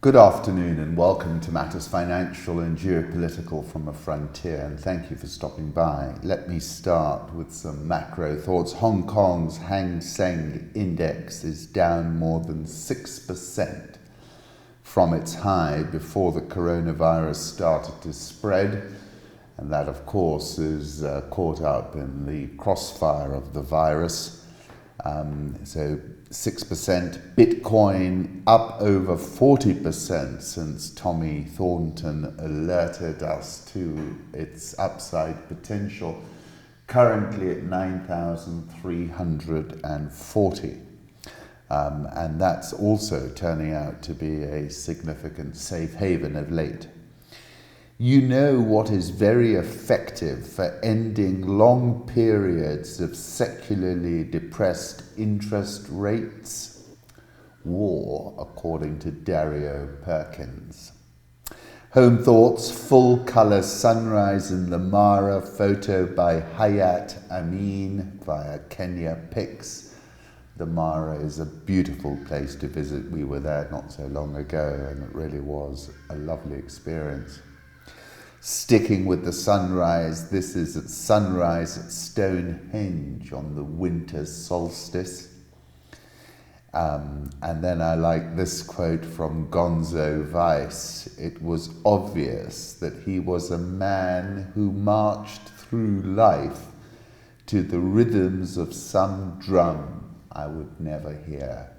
Good afternoon and welcome to Matters Financial and Geopolitical from a Frontier, and thank you for stopping by. Let me start with some macro thoughts. Hong Kong's Seng index is down more than 6% from its high before the coronavirus started to spread, and that of course is caught up in the crossfire of the virus. So 6%, Bitcoin up over 40% since Tommy Thornton alerted us to its upside potential, currently at 9,340. And that's also turning out to be a significant safe haven of late. You know what is very effective for ending long periods of secularly depressed interest rates? War, according to Dario Perkins. Home thoughts, full-colour sunrise in the Mara, photo by Hayat Amin via Kenya Pics. The Mara is a beautiful place to visit. We were there not so long ago and it really was a lovely experience. Sticking with the sunrise, this is at sunrise at Stonehenge on the winter solstice. And then I like this quote from Gonzo Weiss. It was obvious that he was a man who marched through life to the rhythms of some drum I would never hear.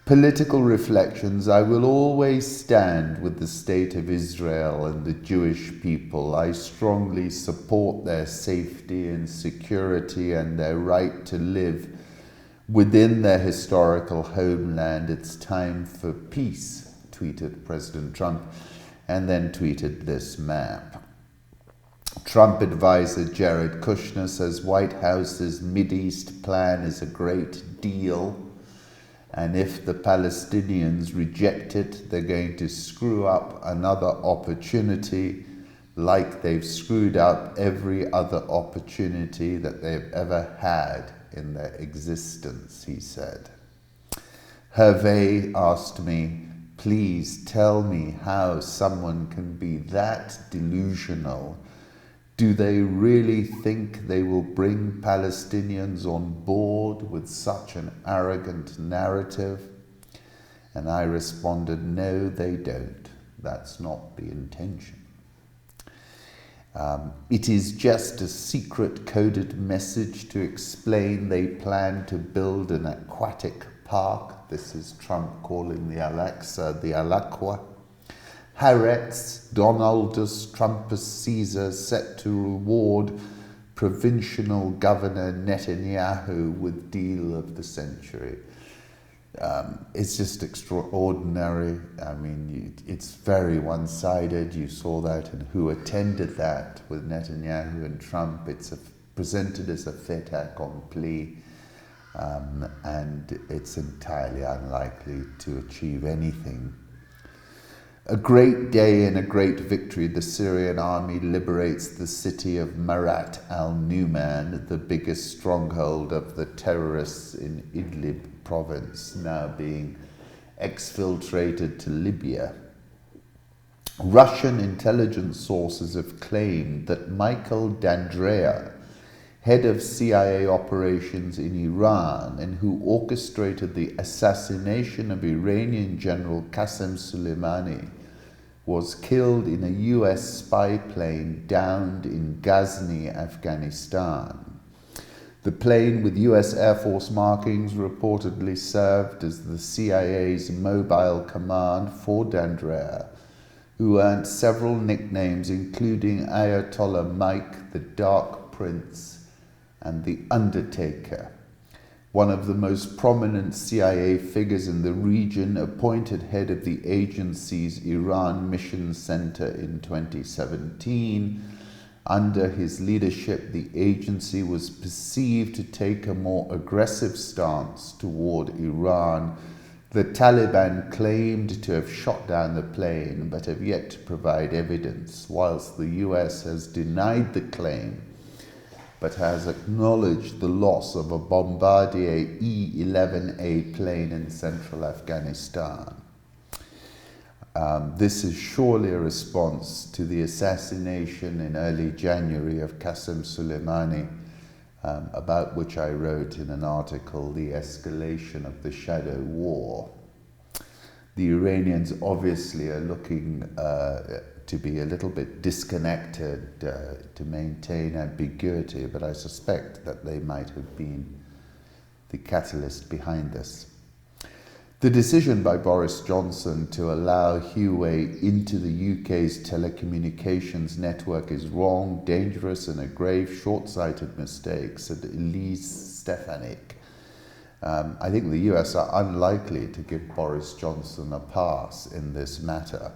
Political reflections. I will always stand with the state of Israel and the Jewish people. I strongly support their safety and security and their right to live within their historical homeland. It's time for peace, tweeted President Trump, and then tweeted this map. Trump advisor Jared Kushner says White House's Mideast plan is a great deal. And if the Palestinians reject it, they're going to screw up another opportunity like they've screwed up every other opportunity that they've ever had in their existence, he said. Hervé asked me, please tell me how someone can be that delusional. Do they really think they will bring Palestinians on board with such an arrogant narrative? And I responded, no, they don't. That's not the intention. It is just a secret coded message to explain they plan to build an aquatic park. This is Trump calling the Al-Aqsa the Al-Aqwa. Haaretz, Donaldus, Trumpus, Caesar set to reward provincial governor Netanyahu with deal of the century. It's just extraordinary. I mean, it's very one-sided. You saw that in who attended that with Netanyahu and Trump. It's presented as a fait accompli, and it's entirely unlikely to achieve anything. A great day and a great victory. The Syrian army liberates the city of Marat al-Numan, the biggest stronghold of the terrorists in Idlib province, now being exfiltrated to Libya. Russian intelligence sources have claimed that Michael D'Andrea, head of CIA operations in Iran and who orchestrated the assassination of Iranian General Qassem Soleimani, was killed in a US spy plane downed in Ghazni, Afghanistan. The plane with US Air Force markings reportedly served as the CIA's mobile command for D'Andrea, who earned several nicknames including Ayatollah Mike, the Dark Prince, and the Undertaker. One of the most prominent CIA figures in the region, appointed head of the agency's Iran Mission Center in 2017. Under his leadership, the agency was perceived to take a more aggressive stance toward Iran. The Taliban claimed to have shot down the plane, but have yet to provide evidence, whilst the US has denied the claim but has acknowledged the loss of a Bombardier E-11A plane in central Afghanistan. This is surely a response to the assassination in early January of Qassem Soleimani, about which I wrote in an article, The Escalation of the Shadow War. The Iranians obviously are looking to be a little bit disconnected, to maintain ambiguity, but I suspect that they might have been the catalyst behind this. The decision by Boris Johnson to allow Huawei into the UK's telecommunications network is wrong, dangerous, and a grave short-sighted mistake, said Elise Stefanik. I think the US are unlikely to give Boris Johnson a pass in this matter.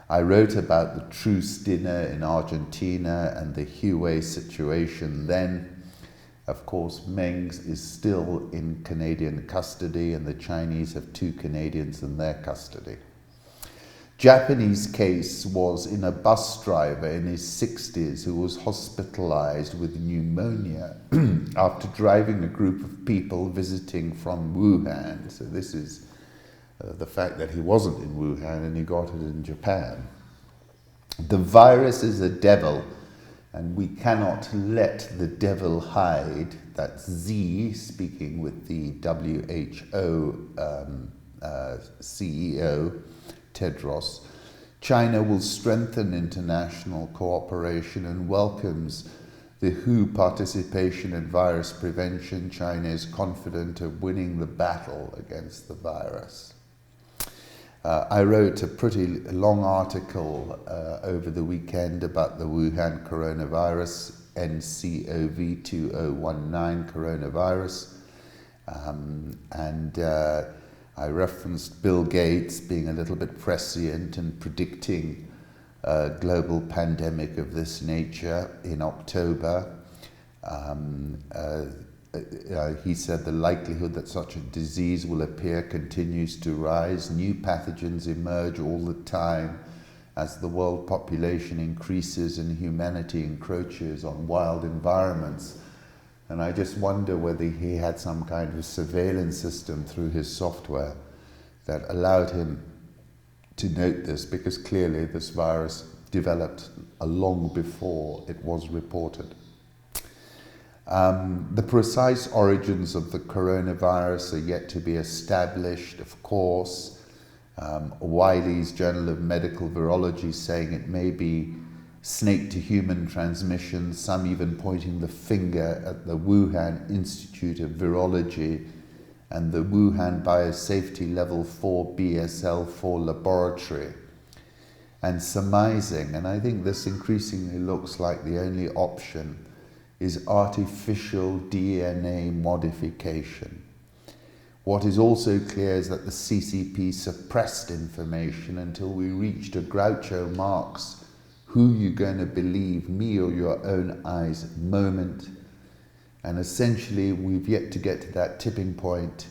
I wrote about the truce dinner in Argentina and the Huawei situation then. Of course, Mengs is still in Canadian custody, and the Chinese have 2 Canadians in their custody. Japanese case was in a bus driver in his 60s who was hospitalized with pneumonia after driving a group of people visiting from Wuhan. So this is the fact that he wasn't in Wuhan and he got it in Japan. The virus is a devil, and we cannot let the devil hide. That's Z, speaking with the WHO CEO, Tedros. China will strengthen international cooperation and welcomes the WHO participation in virus prevention. China is confident of winning the battle against the virus. I wrote a pretty long article over the weekend about the Wuhan coronavirus, NCOV2019 coronavirus, and I referenced Bill Gates being a little bit prescient and predicting a global pandemic of this nature in October. He said the likelihood that such a disease will appear continues to rise. New pathogens emerge all the time as the world population increases and humanity encroaches on wild environments. And I just wonder whether he had some kind of surveillance system through his software that allowed him to note this, because clearly this virus developed long before it was reported. The precise origins of the coronavirus are yet to be established, of course. Wiley's Journal of Medical Virology saying it may be snake-to-human transmission, some even pointing the finger at the Wuhan Institute of Virology and the Wuhan Biosafety Level 4 BSL-4 laboratory, and surmising, and I think this increasingly looks like the only option, is artificial DNA modification. What is also clear is that the CCP suppressed information until we reached a Groucho Marx "who you going to believe, me or your own eyes" moment. And essentially we've yet to get to that tipping point,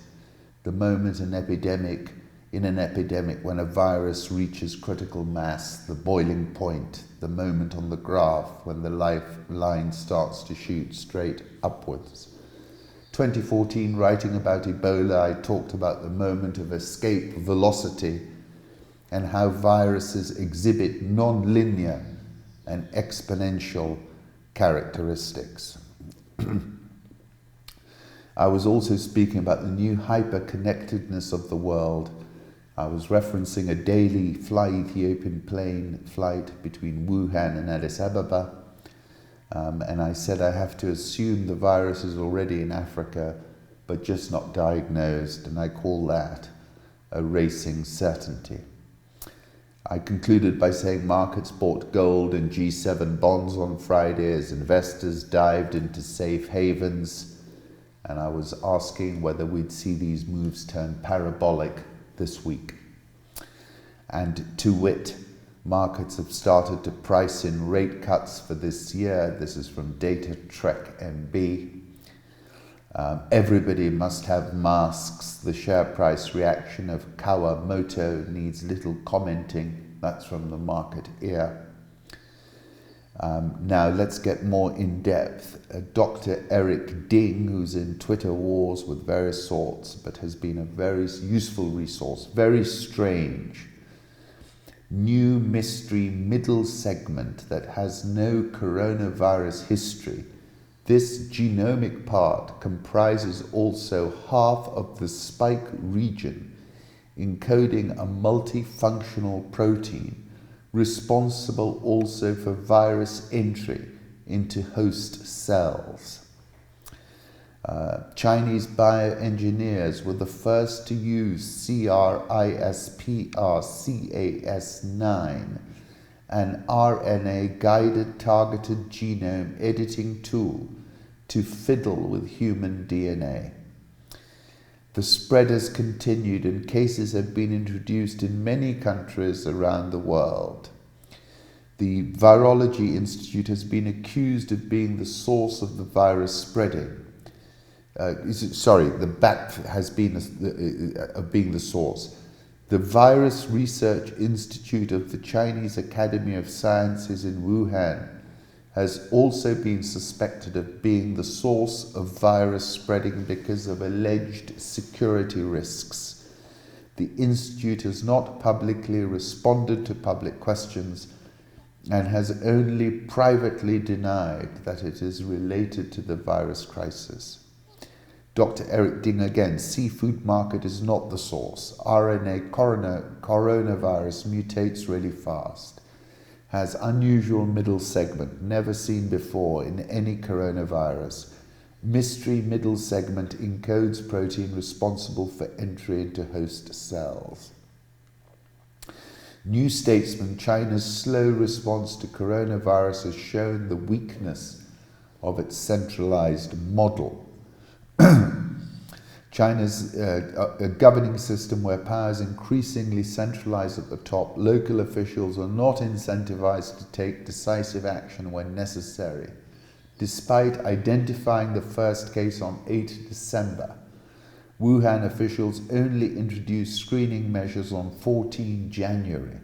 the moment in an epidemic when a virus reaches critical mass, the boiling point, the moment on the graph when the lifeline starts to shoot straight upwards. 2014, writing about Ebola, I talked about the moment of escape velocity and how viruses exhibit non-linear and exponential characteristics. I was also speaking about the new hyper-connectedness of the world. I was referencing a daily Ethiopian plane flight between Wuhan and Addis Ababa. And I said I have to assume the virus is already in Africa, but just not diagnosed, and I call that a racing certainty. I concluded by saying markets bought gold and G7 bonds on Friday as investors dived into safe havens, and I was asking whether we'd see these moves turn parabolic this week. And to wit, markets have started to price in rate cuts for this year. This is from Data Trek MB. Everybody must have masks. The share price reaction of Kawamoto needs little commenting. That's from the Market Ear. Now let's get more in depth. Dr. Eric Ding, who's in Twitter wars with various sorts, but has been a very useful resource, very strange. new mystery middle segment that has no coronavirus history, this genomic part comprises also half of the spike region, encoding a multifunctional protein responsible also for virus entry into host cells. Chinese bioengineers were the first to use CRISPR-Cas9, an RNA-guided targeted genome editing tool to fiddle with human DNA. The spread has continued and cases have been introduced in many countries around the world. The Virology Institute has been accused of being the source of the virus spreading. The bat has been being the source. The Virus Research Institute of the Chinese Academy of Sciences in Wuhan has also been suspected of being the source of virus spreading because of alleged security risks. The institute has not publicly responded to public questions and has only privately denied that it is related to the virus crisis. Dr. Eric Ding again, seafood market is not the source. RNA coronavirus mutates really fast. Has unusual middle segment, never seen before in any coronavirus. Mystery middle segment encodes protein responsible for entry into host cells. New Statesman, China's slow response to coronavirus has shown the weakness of its centralized model. China's a governing system where power is increasingly centralized at the top. Local officials are not incentivized to take decisive action when necessary. Despite identifying the first case on 8 December, Wuhan officials only introduced screening measures on 14 January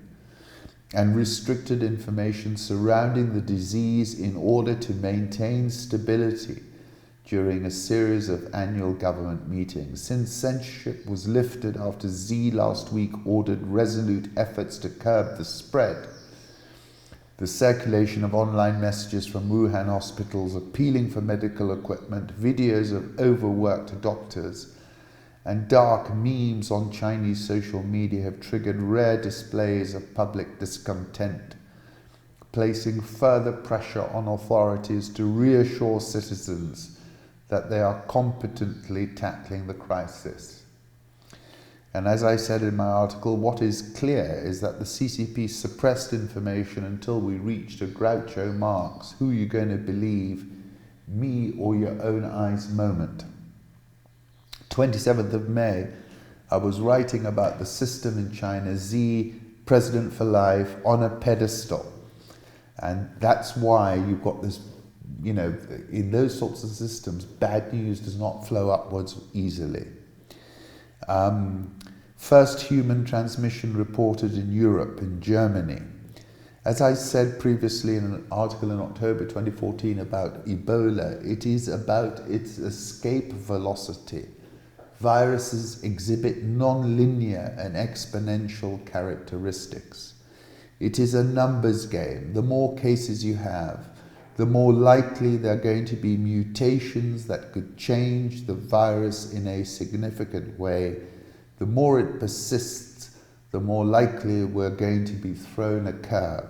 and restricted information surrounding the disease in order to maintain stability during a series of annual government meetings. Since censorship was lifted after Xi last week ordered resolute efforts to curb the spread, the circulation of online messages from Wuhan hospitals appealing for medical equipment, videos of overworked doctors, and dark memes on Chinese social media have triggered rare displays of public discontent, placing further pressure on authorities to reassure citizens that they are competently tackling the crisis. And as I said in my article, what is clear is that the CCP suppressed information until we reached a Groucho Marx, who you going to believe, me or your own eyes moment. 27th of May, I was writing about the system in China, Xi, President for life, on a pedestal. And that's why you've got this, in those sorts of systems, bad news does not flow upwards easily. First human transmission reported in Europe, in Germany. As I said previously in an article in October 2014 about Ebola, it is about its escape velocity. Viruses exhibit non-linear and exponential characteristics. It is a numbers game. The more cases you have, the more likely there are going to be mutations that could change the virus in a significant way. The more it persists, the more likely we're going to be thrown a curve.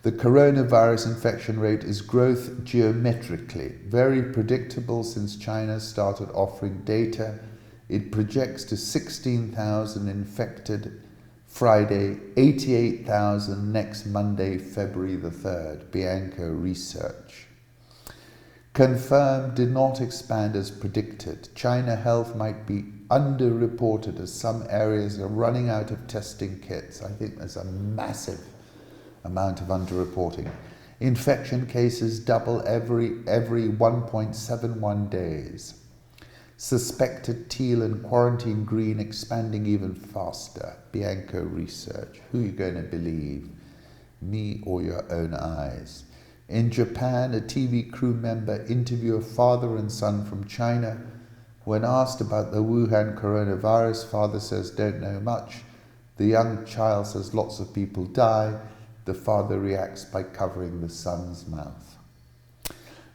The coronavirus infection rate is growth geometrically, very predictable since China started offering data. It projects to 16,000 infected Friday, 88,000 next Monday, February the 3rd, Bianco Research. Confirmed did not expand as predicted. China health might be underreported as some areas are running out of testing kits. I think there's a massive amount of underreporting. Infection cases double every 1.71 days. Suspected teal and quarantine green expanding even faster. Bianco Research. Who are you going to believe? Me or your own eyes? In Japan, a TV crew member interviewed a father and son from China. When asked about the Wuhan coronavirus, father says, don't know much. The young child says lots of people die. The father reacts by covering the son's mouth.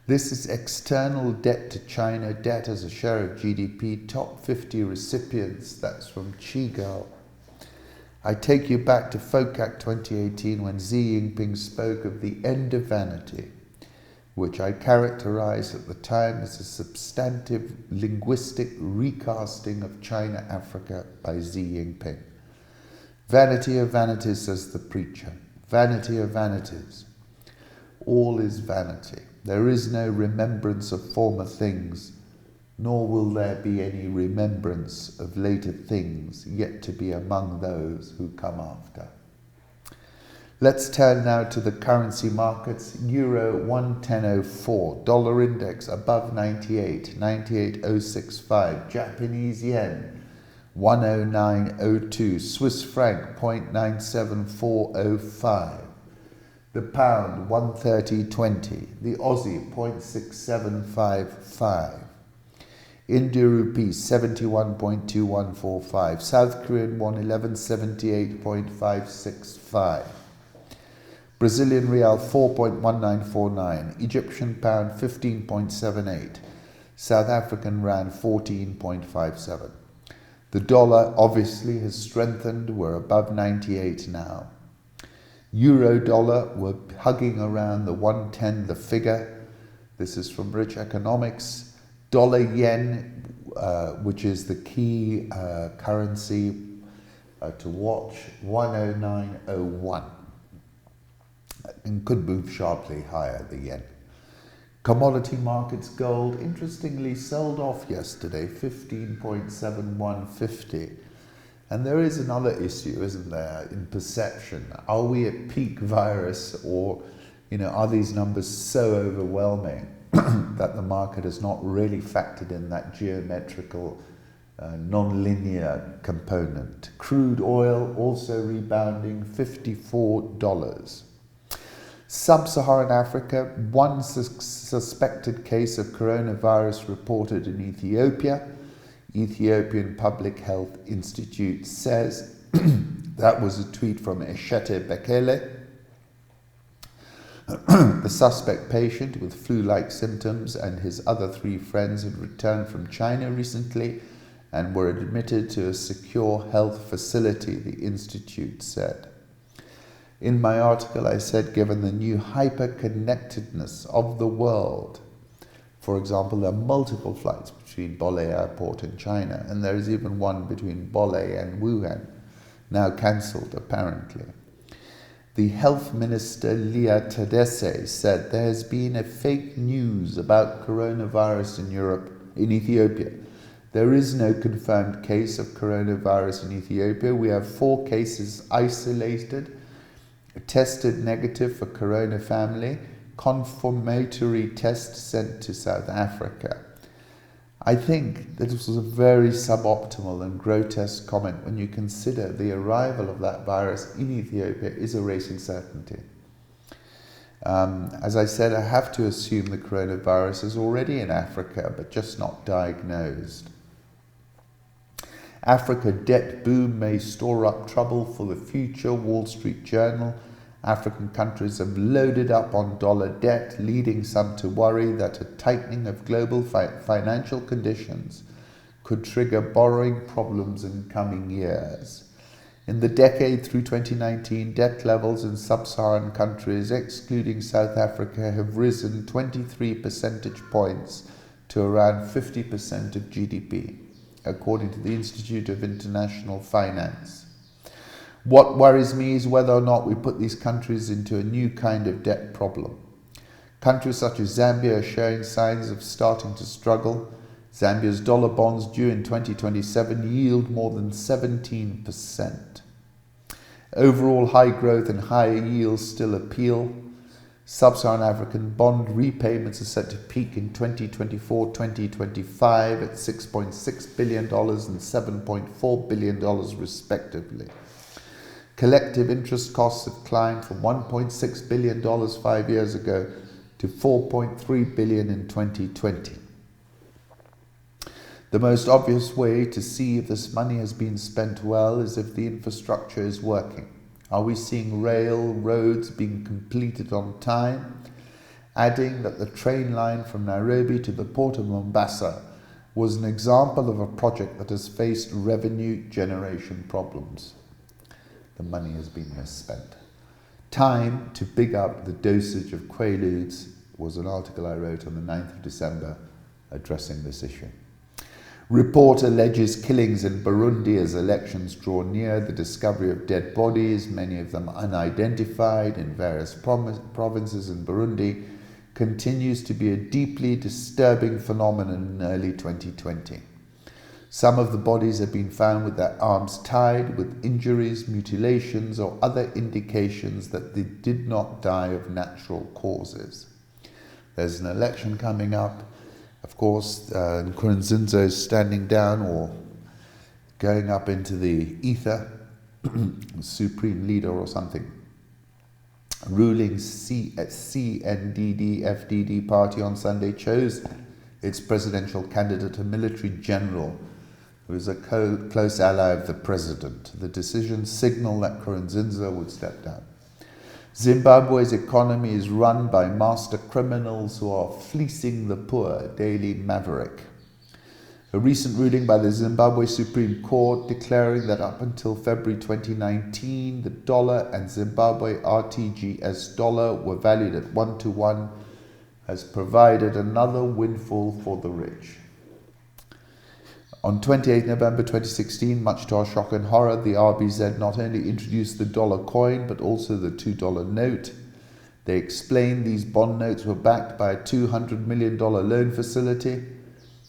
This is external debt to China, debt as a share of GDP, top 50 recipients. That's from Chigao. I take you back to FOCAC 2018 when Xi Jinping spoke of the end of vanity, which I characterized at the time as a substantive linguistic recasting of China-Africa by Xi Jinping. Vanity of vanities, says the preacher. Vanity of vanities. All is vanity. There is no remembrance of former things, nor will there be any remembrance of later things yet to be among those who come after. Let's turn now to the currency markets. Euro 110.04, dollar index above 98, 98.065, Japanese yen 109.02, Swiss franc 0.97405, the pound 130.20, the Aussie 0.6755, India rupee 71.2145, South Korean won 1178.565, Brazilian real 4.1949, Egyptian pound 15.78, South African rand 14.57. The dollar obviously has strengthened. We're above 98 now. Euro dollar, we're hugging around the 110, the figure. This is from Rich Economics. Dollar yen, which is the key currency to watch, 109.01. And could move sharply higher, the yen. Commodity markets, gold, interestingly sold off yesterday, 15.7150. And there is another issue, isn't there, in perception. Are we at peak virus, or, are these numbers so overwhelming that the market has not really factored in that geometrical, non-linear component? Crude oil also rebounding, $54. Sub-Saharan Africa, one suspected case of coronavirus reported in Ethiopia. Ethiopian Public Health Institute says, that was a tweet from Eshete Bekele. The suspect patient with flu-like symptoms and his other 3 friends had returned from China recently and were admitted to a secure health facility, the institute said. In my article, I said, given the new hyper-connectedness of the world, for example, there are multiple flights between Bole Airport and China, and there is even one between Bole and Wuhan, now cancelled apparently. The health minister, Lia Tadesse, said there has been a fake news about coronavirus in Ethiopia. There is no confirmed case of coronavirus in Ethiopia. We have 4 cases isolated, tested negative for corona family, confirmatory test sent to South Africa. I think that this was a very suboptimal and grotesque comment when you consider the arrival of that virus in Ethiopia is a racing certainty. As I said, I have to assume the coronavirus is already in Africa, but just not diagnosed. Africa debt boom may store up trouble for the future, Wall Street Journal. African countries have loaded up on dollar debt, leading some to worry that a tightening of global financial conditions could trigger borrowing problems in coming years. In the decade through 2019, debt levels in sub-Saharan countries, excluding South Africa, have risen 23 percentage points to around 50% of GDP, according to the Institute of International Finance. What worries me is whether or not we put these countries into a new kind of debt problem. Countries such as Zambia are showing signs of starting to struggle. Zambia's dollar bonds due in 2027 yield more than 17%. Overall high growth and higher yields still appeal. Sub-Saharan African bond repayments are set to peak in 2024-2025 at $6.6 billion and $7.4 billion respectively. Collective interest costs have climbed from $1.6 billion 5 years ago to $4.3 billion in 2020. The most obvious way to see if this money has been spent well is if the infrastructure is working. Are we seeing roads being completed on time? Adding that the train line from Nairobi to the port of Mombasa was an example of a project that has faced revenue generation problems. The money has been misspent. Time to big up the dosage of Quaaludes was an article I wrote on the 9th of December addressing this issue. Report alleges killings in Burundi as elections draw near, the discovery of dead bodies, many of them unidentified, in various provinces in Burundi, continues to be a deeply disturbing phenomenon in early 2020. Some of the bodies have been found with their arms tied, with injuries, mutilations, or other indications that they did not die of natural causes. There's an election coming up. Of course, Nkurunziza is standing down or going up into the ether, supreme leader or something. Ruling CNDD-FDD party on Sunday chose its presidential candidate, a military general who is a close ally of the president. The decision signaled that Nkurunziza would step down. Zimbabwe's economy is run by master criminals who are fleecing the poor, Daily Maverick. A recent ruling by the Zimbabwe Supreme Court declaring that up until February 2019, the dollar and Zimbabwe RTGS dollar were valued at 1-to-1 has provided another windfall for the rich. On 28 November 2016, much to our shock and horror, the RBZ not only introduced the dollar coin, but also the $2 note. They explained these bond notes were backed by a $200 million loan facility,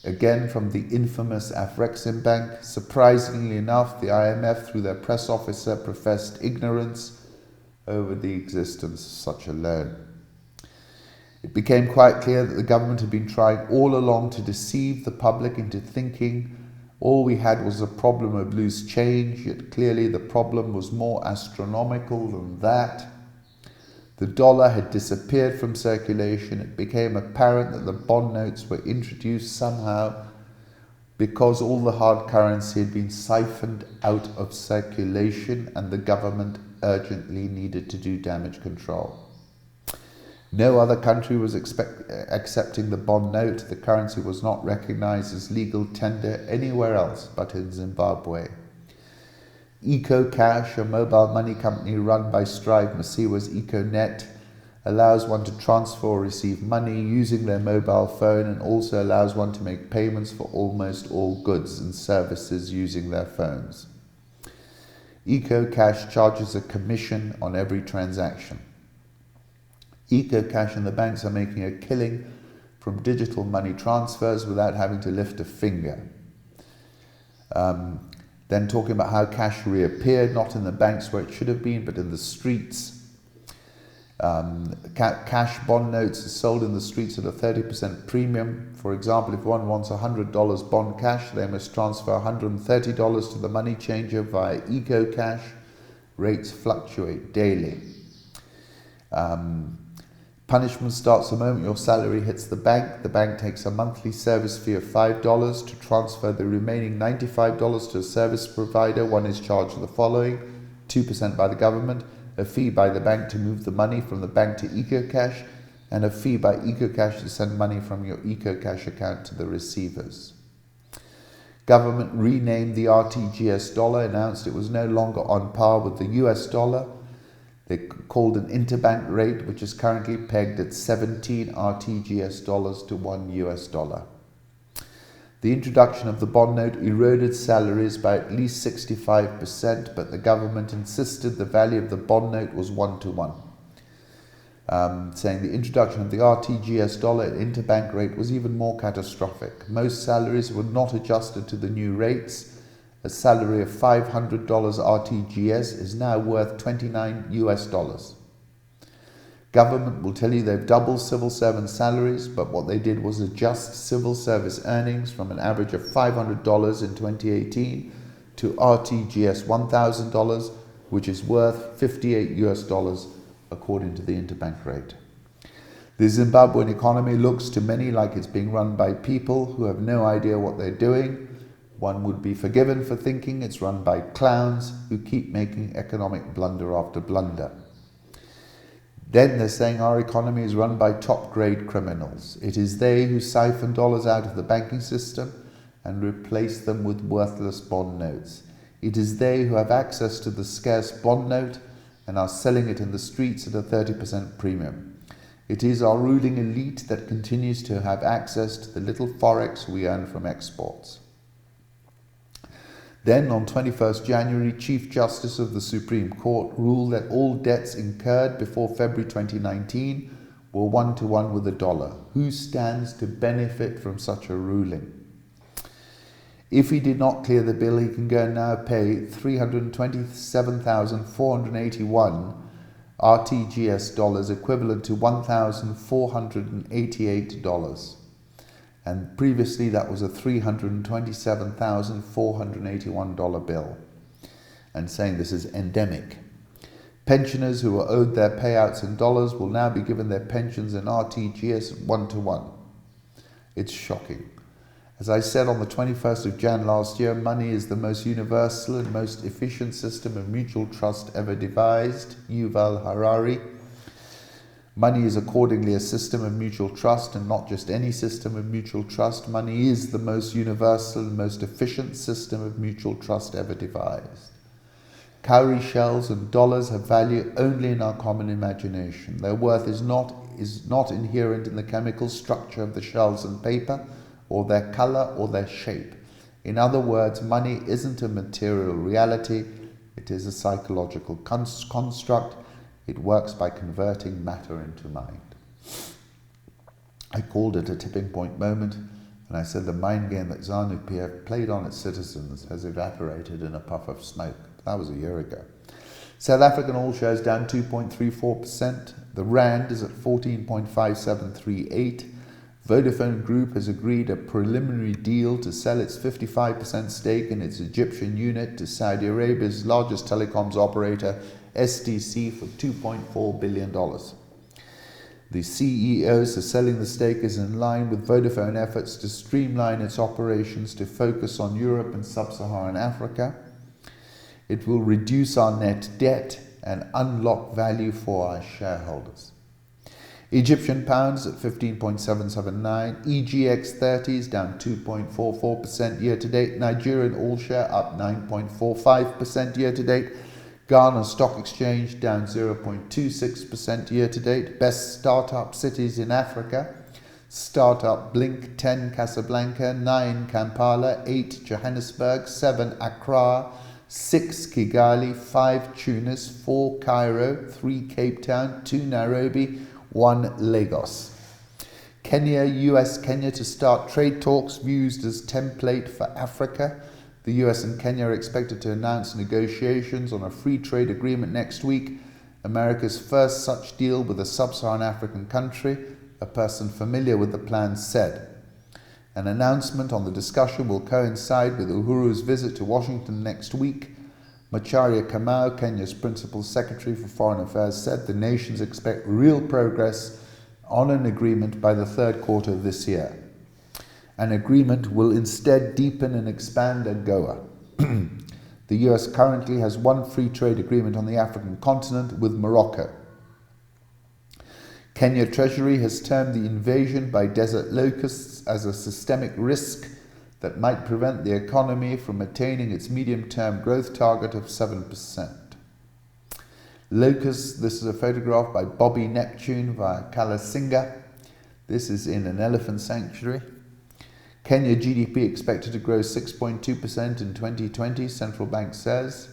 again from the infamous Afrexim Bank. Surprisingly enough, the IMF, through their press officer, professed ignorance over the existence of such a loan. It became quite clear that the government had been trying all along to deceive the public into thinking all we had was a problem of loose change, yet clearly the problem was more astronomical than that. The dollar had disappeared from circulation. It became apparent that the bond notes were introduced somehow because all the hard currency had been siphoned out of circulation and the government urgently needed to do damage control. No other country was accepting the bond note. The currency was not recognized as legal tender anywhere else but in Zimbabwe. EcoCash, a mobile money company run by Strive Masiwa's EcoNet, allows one to transfer or receive money using their mobile phone and also allows one to make payments for almost all goods and services using their phones. EcoCash charges a commission on every transaction. EcoCash and the banks are making a killing from digital money transfers without having to lift a finger. Then talking about how cash reappeared, not in the banks where it should have been, but in the streets. Cash bond notes are sold in the streets at a 30% premium. For example, if one wants $100 bond cash, they must transfer $130 to the money changer via EcoCash. Rates fluctuate daily. Punishment starts the moment your salary hits the bank. The bank takes a monthly service fee of $5 to transfer the remaining $95 to a service provider. One is charged the following: 2% by the government, a fee by the bank to move the money from the bank to EcoCash, and a fee by EcoCash to send money from your EcoCash account to the receivers. Government renamed the RTGS dollar, announced it was no longer on par with the US dollar. They called an interbank rate, which is currently pegged at 17 RTGS dollars to $1 US dollar. The introduction of the bond note eroded salaries by at least 65%, but the government insisted the value of the bond note was 1-to-1, saying the introduction of the RTGS dollar at interbank rate was even more catastrophic. Most salaries were not adjusted to the new rates. A salary of $500 RTGS is now worth $29 US. Government will tell you they've doubled civil servant salaries, but what they did was adjust civil service earnings from an average of $500 in 2018 to RTGS $1,000, which is worth $58 US according to the interbank rate. The Zimbabwean economy looks to many like it's being run by people who have no idea what they're doing. One would be forgiven for thinking it's run by clowns who keep making economic blunder after blunder. Then they're saying our economy is run by top-grade criminals. It is they who siphon dollars out of the banking system and replace them with worthless bond notes. It is they who have access to the scarce bond note and are selling it in the streets at a 30% premium. It is our ruling elite that continues to have access to the little forex we earn from exports. Then, on 21st January, Chief Justice of the Supreme Court ruled that all debts incurred before February 2019 were one-to-one with the dollar. Who stands to benefit from such a ruling? If he did not clear the bill, he can go and now pay 327,481 RTGS dollars, equivalent to $1,488. And previously that was a $327,481 bill, and saying this is endemic. Pensioners who were owed their payouts in dollars will now be given their pensions in RTGS one-to-one. It's shocking. As I said on the 21st of Jan last year, money is the most universal and most efficient system of mutual trust ever devised. Yuval Harari. Money is accordingly a system of mutual trust, and not just any system of mutual trust. Money is the most universal and most efficient system of mutual trust ever devised. Cowrie shells and dollars have value only in our common imagination. Their worth is not inherent in the chemical structure of the shells and paper, or their color, or their shape. In other words, money isn't a material reality, it is a psychological construct. It works by converting matter into mind. I called it a tipping point moment, and I said the mind game that ZANU-PF played on its citizens has evaporated in a puff of smoke. That was a year ago. South African all shares down 2.34%. The Rand is at 14.5738. Vodafone Group has agreed a preliminary deal to sell its 55% stake in its Egyptian unit to Saudi Arabia's largest telecoms operator, STC, for $2.4 billion. The CEO says selling the stake is in line with Vodafone efforts to streamline its operations to focus on Europe and sub-Saharan Africa. It will reduce our net debt and unlock value for our shareholders. Egyptian pounds at 15.779, EGX30 is down 2.44% year to date, Nigerian all share up 9.45% year to date, Ghana Stock Exchange down 0.26% year to date. Best startup cities in Africa: Startup Blink, 10 Casablanca, 9 Kampala, 8 Johannesburg, 7 Accra, 6 Kigali, 5 Tunis, 4 Cairo, 3 Cape Town, 2 Nairobi, 1 Lagos. Kenya, US-Kenya to start trade talks used as template for Africa. The US and Kenya are expected to announce negotiations on a free trade agreement next week, America's first such deal with a sub-Saharan African country, a person familiar with the plan said. An announcement on the discussion will coincide with Uhuru's visit to Washington next week. Macharia Kamau, Kenya's Principal Secretary for Foreign Affairs, said the nations expect real progress on an agreement by the third quarter of this year. An agreement will instead deepen and expand AGOA. The US currently has one free trade agreement on the African continent with Morocco. Kenya Treasury has termed the invasion by desert locusts as a systemic risk that might prevent the economy from attaining its medium-term growth target of 7%. Locusts, this is a photograph by Bobby Neptune via Kalasinga. This is in an elephant sanctuary. Kenya GDP expected to grow 6.2% in 2020, central bank says.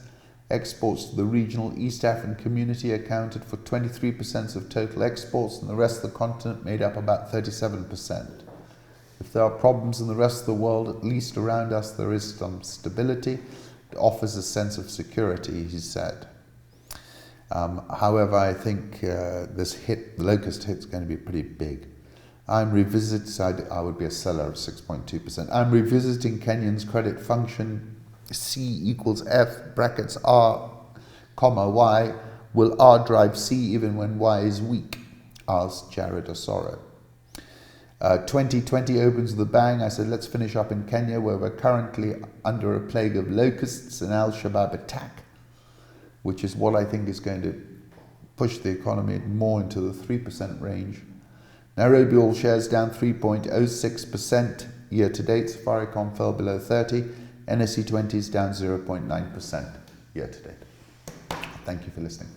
Exports to the regional East African community accounted for 23% of total exports, and the rest of the continent made up about 37%. If there are problems in the rest of the world, at least around us there is some stability. It offers a sense of security, he said. However, I think this hit, the locust hit, is going to be pretty big. I would be a seller of 6.2%. I'm revisiting Kenyan's credit function C equals F brackets R, comma Y. Will R drive C even when Y is weak? asked Jared Osoro. 2020 opens with a bang. I said, let's finish up in Kenya, where we're currently under a plague of locusts and Al-Shabaab attack, which is what I think is going to push the economy more into the 3% range. Nairobi all shares down 3.06% year to date. Safaricom fell below 30. NSE 20 is down 0.9% year to date. Thank you for listening.